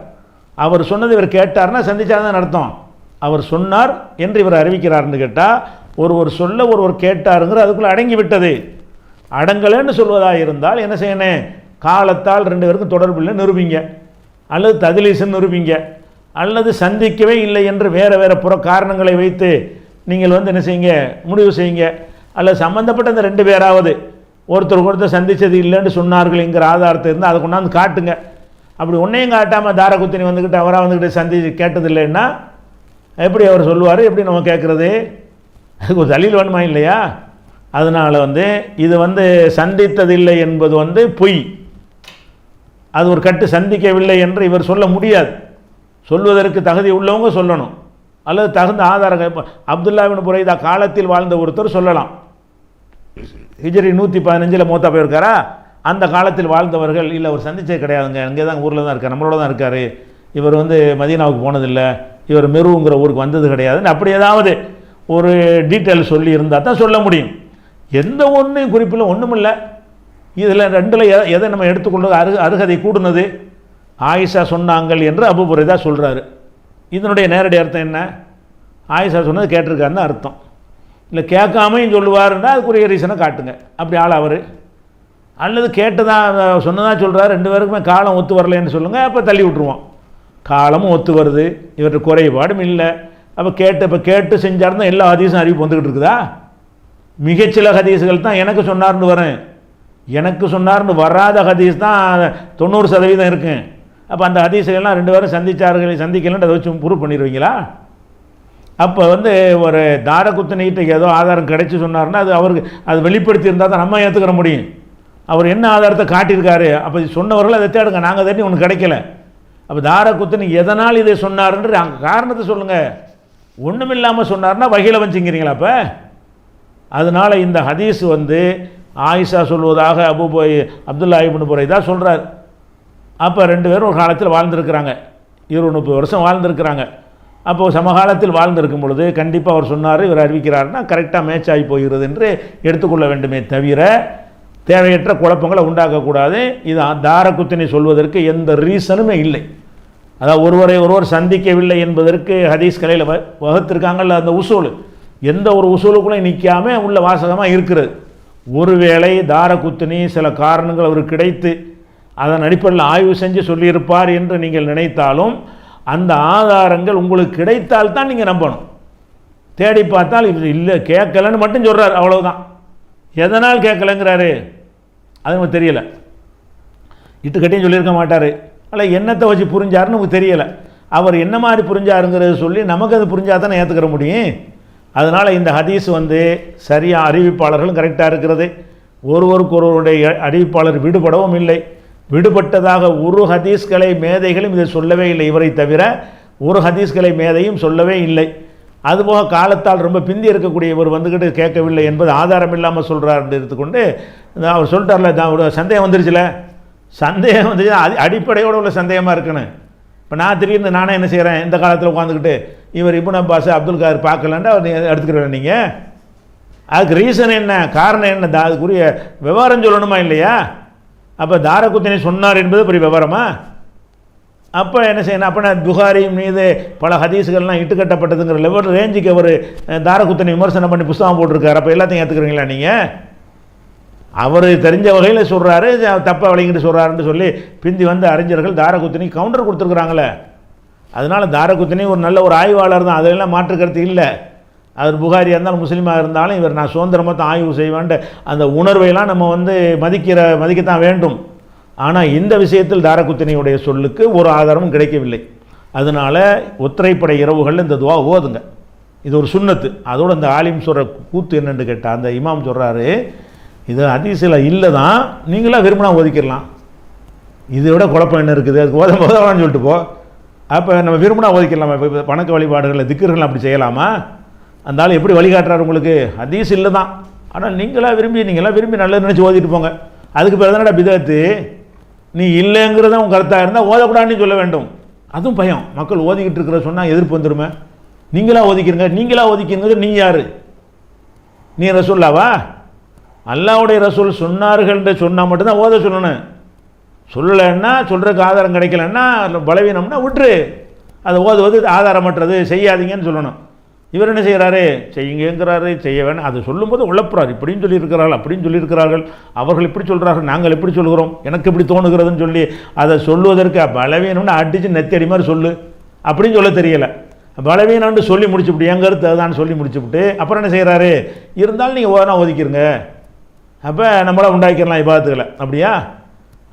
அவர் சொன்னது இவர் கேட்டார்னா சந்திச்சாங்கன்னு அர்த்தம். அவர் சொன்னார் என்று இவர் அறிவிக்கிறார்னு கேட்டால் ஒருவர் சொல்ல ஒருவர் கேட்டாருங்கிற அதுக்குள்ளே அடங்கி விட்டது. அடங்கலைன்னு சொல்வதாக இருந்தால் என்ன செய்யணும்? காலத்தால் ரெண்டு பேருக்கும் தொடர்பு இல்லை நிரூபிங்க, அல்லது ததிலீசன் நிரூபிங்க, அல்லது சந்திக்கவே இல்லை என்று வேறு வேறு புற காரணங்களை வைத்து நீங்கள் என்ன செய்யுங்க, முடிவு செய்யுங்க. அல்லது சம்மந்தப்பட்ட அந்த ரெண்டு பேராவது ஒருத்தருக்கு ஒருத்தர் சந்தித்தது இல்லைன்னு சொன்னார்கள்ங்கிற ஆதாரத்தை இருந்தால் அதை கொண்டாந்து காட்டுங்க. அப்படி ஒன்றையும் காட்டாமல் தாரகுத்தினி வந்துக்கிட்டு அவராக வந்துக்கிட்டு கேட்டதில்லைன்னா எப்படி அவர் சொல்லுவார்? எப்படி நம்ம கேட்குறது? அதுக்கு ஒரு தலீல் வேணுமா இல்லையா? அதனால் இது சந்தித்ததில்லை என்பது பொய். அது ஒரு கட்டு சந்திக்கவில்லை என்று இவர் சொல்ல முடியாது. சொல்வதற்கு தகுதி உள்ளவங்க சொல்லணும், அல்லது தகுந்த ஆதாரங்கள். அப்துல்லா இப்னு புரைதா காலத்தில் வாழ்ந்த ஒருத்தர் சொல்லலாம். ஹிஜ்ரி 115 மூத்தா போயிருக்காரா? அந்த காலத்தில் வாழ்ந்தவர்கள் இல்லை அவர் சந்திச்சே கிடையாதுங்க, அங்கே தான் ஊரில் தான் இருக்கார், நம்மளோட தான் இருக்கார், இவர் மதீனாவுக்கு போனதில்லை, இவர் மெருங்கிற ஊருக்கு வந்தது கிடையாதுன்னு அப்படி ஏதாவது ஒரு டீட்டெயில் சொல்லி இருந்தால் தான் சொல்ல முடியும். எந்த ஒன்றையும் குறிப்பில் ஒன்றுமில்லை. இதில் ரெண்டில் எதை நம்ம எடுத்துக்கொண்டு அருகதை கூடுனது? ஆயிஷா சொன்னாங்கள் என்று அபூ புரைதா சொல்கிறாரு. இதனுடைய நேரடி அர்த்தம் என்ன? ஆயிஷா சொன்னது கேட்டிருக்காருன்னு அர்த்தம். இல்லை கேட்காமையும் சொல்லுவாருன்னா அதுக்குரிய ரீசனை காட்டுங்க. அப்படி ஆள் அவர், அல்லது கேட்டுதான் சொன்னதான் சொல்கிறார், ரெண்டு பேருக்குமே காலம் ஒத்து வரலைன்னு சொல்லுங்கள், அப்போ தள்ளி விட்டுருவோம். காலமும் ஒத்து வருது, இவருக்கு குறைபாடும் இல்லை. அப்போ கேட்டு செஞ்சாருன்னா எல்லா ஹதீஸும் அறிவிப்பு வந்துக்கிட்டு இருக்குதா? மிகச்சில ஹதீஸுகள் தான் எனக்கு சொன்னார்னு வரேன். எனக்கு சொன்னார்னு வராத ஹதீஸ் தான் 90% இருக்குங்க. அப்போ அந்த ஹதீஸுகள்லாம் ரெண்டு பேரும் சந்திக்கலன்னு அதை வச்சு ப்ரூவ் பண்ணிடுவீங்களா? அப்போ ஒரு தாரகுத்தினிகிட்ட ஏதோ ஆதாரம் கிடைச்சி சொன்னார்னா அது அவருக்கு அது வெளிப்படுத்தி இருந்தால் தான் நம்ம ஏற்றுக்கிற முடியும். அவர் என்ன ஆதாரத்தை காட்டியிருக்காரு, அப்போ சொன்னவர்கள் அதை தேடுங்க, நாங்கள் தேடி ஒன்று கிடைக்கல. அப்போ தாரகுத்தினி எதனால் இதை சொன்னார்ன்ற காரணத்தை சொல்லுங்கள். ஒன்றும் இல்லாமல் சொன்னார்னா வகையில் வச்சுங்கிறீங்களா? அப்போ அதனால் இந்த ஹதீஸ் ஆயிஷா சொல்வதாக அப்துல்லா இப்னு புரைதா சொல்கிறார். அப்போ ரெண்டு பேரும் ஒரு காலத்தில் வாழ்ந்துருக்கிறாங்க, 20-30 வருஷம் வாழ்ந்துருக்கிறாங்க. அப்போது சமகாலத்தில் வாழ்ந்திருக்கும் பொழுது கண்டிப்பாக அவர் சொன்னார், இவர் அறிவிக்கிறார்னா கரெக்டாக மேட்ச் ஆகி போகிறது என்று எடுத்துக்கொள்ள வேண்டுமே தவிர தேவையற்ற குழப்பங்களை உண்டாக்கக்கூடாது. இது தாரகுத்தினி சொல்வதற்கு எந்த ரீசனுமே இல்லை. அதாவது ஒருவர் சந்திக்கவில்லை என்பதற்கு ஹதீஸ் கலையில் வகுத்திருக்காங்கல்ல அந்த உசூல், எந்த ஒரு உசூலுக்குள்ளே நிற்காமல் உள்ள வாசகமாக இருக்கிறது. ஒருவேளை தாரகுத்தினி சில காரணங்கள் அவருக்கு கிடைத்து அதன் அடிப்படையில் ஆய்வு செஞ்சு சொல்லியிருப்பார் என்று நீங்கள் நினைத்தாலும் அந்த ஆதாரங்கள் உங்களுக்கு கிடைத்தால் தான் நீங்கள் நம்பணும். தேடி பார்த்தால் இது இல்லை, கேட்கலன்னு மட்டும் சொல்கிறார், அவ்வளவுதான். எதனால் கேட்கலங்கிறாரு அது நமக்கு தெரியலை. இட்டுக்கட்டையும் சொல்லியிருக்க மாட்டார், அல்ல என்னத்தை வச்சு புரிஞ்சாருன்னு நமக்கு தெரியலை. அவர் என்ன மாதிரி புரிஞ்சாருங்கிறது சொல்லி நமக்கு அது புரிஞ்சால் தானே ஏற்றுக்கிற முடியும். அதனால் இந்த ஹதீஸ் சரியாக அறிவிப்பாளர்களும் கரெக்டாக இருக்கிறது. ஒருவருக்கு ஒருவருடைய அறிவிப்பாளர் விடுபடவும் இல்லை. விடுபட்டதாக ஒரு ஹதீஸ்களை மேதைகளும் இதை சொல்லவே இல்லை. இவரை தவிர ஒரு ஹதீஸ்களை மேதையும் சொல்லவே இல்லை. அதுபோக காலத்தால் ரொம்ப பிந்தி இருக்கக்கூடிய இவர் வந்துக்கிட்டு கேட்கவில்லை என்பது ஆதாரம் இல்லாமல் சொல்கிறார் எடுத்துக்கொண்டு அவர் சொல்லிட்டார்ல, சந்தேகம் வந்துருச்சுல, சந்தேகம் வந்துச்சு, அடிப்படையோடு உள்ள சந்தேகமாக இருக்குன்னு. இப்போ நான் திடீர்னு நானே என்ன செய்கிறேன், இந்த காலத்தில் உட்காந்துக்கிட்டு இவர் இப்னு அப்பாஸ் அப்துல் காதர் பார்க்கலான்ட்டு அவர் எடுத்துக்கிறேன். நீங்கள் அதுக்கு ரீசன் என்ன, காரணம் என்ன, அதுக்குரிய விவரம் சொல்லணுமா இல்லையா? அப்போ தாரகுத்தினி சொன்னார் என்பது பெரிய விவரமா? அப்போ என்ன செய்யணும், அப்போ நான் புகாரி மீது பல ஹதீஸுகள்லாம் இட்டுக்கட்டப்பட்டதுங்கிற லெவல் ரேஞ்சுக்கு அவர் தாரகுத்தினி விமர்சனம் பண்ணி புஸ்தகம் போட்டிருக்காரு. அப்போ எல்லாத்தையும் ஏற்றுக்கிறீங்களா நீங்கள்? அவர் தெரிஞ்ச வகையில் சொல்கிறாரு, தப்பாக விளங்கிட்டு சொல்கிறாருன்னு சொல்லி பிந்தி அறிஞர்கள் தாரகுத்தினி கவுண்டர் கொடுத்துருக்குறாங்களே. அதனால் தாரகுத்தினி ஒரு நல்ல ஒரு ஆய்வாளர் தான், அதெல்லாம் மாற்றுக்கருத்து இல்லை. அவர் புகாரியாக இருந்தாலும் முஸ்லீமாக இருந்தாலும் இவர் நான் சுதந்திரமாக தான் ஆய்வு செய்வேன்ட்டு அந்த உணர்வையெல்லாம் நம்ம மதிக்கத்தான் வேண்டும். ஆனால் இந்த விஷயத்தில் தாரகுத்தினியுடைய சொல்லுக்கு ஒரு ஆதாரமும் கிடைக்கவில்லை. அதனால் ஒற்றைப்படை இரவுகளில் இந்த துவா ஓதுங்க, இது ஒரு சுன்னத்து. அதோடு அந்த ஆலிம் சொல்கிற கூத்து என்னென்னு கேட்டால் அந்த இமாம் சொல்கிறாரு, இது ஹதீஸில் இல்லை தான், நீங்களாம் விரும்பினா ஓதிக்கிடலாம், இதை விட குழப்பம் என்ன இருக்குது, அதுக்கு ஓதவான்னு சொல்லிட்டு போ. அப்போ நம்ம விரும்பினா ஓதிக்கலாமா? இப்போ வணக்க வழிபாடுகளில் திக்கர்கள் அப்படி செய்யலாமா? அந்த ஆள் எப்படி வழிகாட்டுறாரு உங்களுக்கு? ஹதீஸ் இல்லை தான், ஆனால் நீங்களாம் விரும்பி நல்லது நினச்சி ஓதிட்டு போங்க. அதுக்கு பிறகு தானடா பிதத்து. நீ இல்லைங்கிறத உன் கருத்தாக இருந்தால் ஓதக்கூடாதுன்னு சொல்ல வேண்டும். அதுவும் பயம், மக்கள் ஓதிக்கிட்டு இருக்கிற சொன்னால் எதிர்ப்பு வந்துடுமே, நீங்களா ஒதுக்கிருங்க நீ யார்? நீ ரசூல்லாவா? அல்லாஹ்வுடைய ரசூல் சொன்னார்கள்ன்ற சொன்னால் மட்டும்தான் ஓத சொல்லணும். சொல்லலைன்னா, சொல்கிறதுக்கு ஆதாரம் கிடைக்கலன்னா, பலவீனம்னா விட்டுரு. அதை ஓதுவது ஆதாரமற்றது, செய்யாதீங்கன்னு சொல்லணும். இவர் என்ன செய்கிறாரு? செய்யுங்கிறாரு, செய்ய வேணாம். அது சொல்லும்போது உழப்புறாரு. இப்படின்னு சொல்லியிருக்கிறார்கள், அப்படின்னு சொல்லியிருக்கிறார்கள், அவர்கள் இப்படி சொல்கிறார்கள், நாங்கள் எப்படி சொல்கிறோம், எனக்கு இப்படி தோணுகிறதுன்னு சொல்லி அதை சொல்லுவதற்கு பலவீனம்னு அடித்து நெத்தடி மாதிரி சொல்லு அப்படின்னு சொல்ல தெரியலை. பலவீனம்னு சொல்லி முடிச்சுவிட்டு, என் கருத்து அதுதான் சொல்லி முடிச்சுவிட்டு அப்புறம் என்ன செய்கிறாரு? இருந்தாலும் நீங்கள் ஓதனா ஒதுக்கிருங்க, அப்போ நம்மளை உண்டாக்கிடலாம் இபாதத்துகளை. அப்படியா?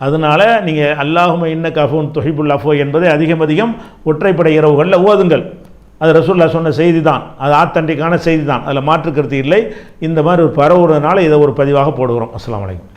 அதனால் நீங்கள் அல்லாஹும்ம இன்னக அஃபூன் துஹிப்புல் அஃப்வ என்பதை அதிகம் ஒற்றைப்படை இரவுகளில் ஓதுங்கள். அது ரசூலுல்லாஹ் சொன்ன செய்தி தான், அது ஆத்தன்டிக்கான செய்தி தான், அதில் மாற்று கருத்து இல்லை. இந்த மாதிரி ஒரு பரவுறதுனால இதை ஒரு பதிவாக போடுகிறோம். அஸ்ஸலாமு அலைக்கும்.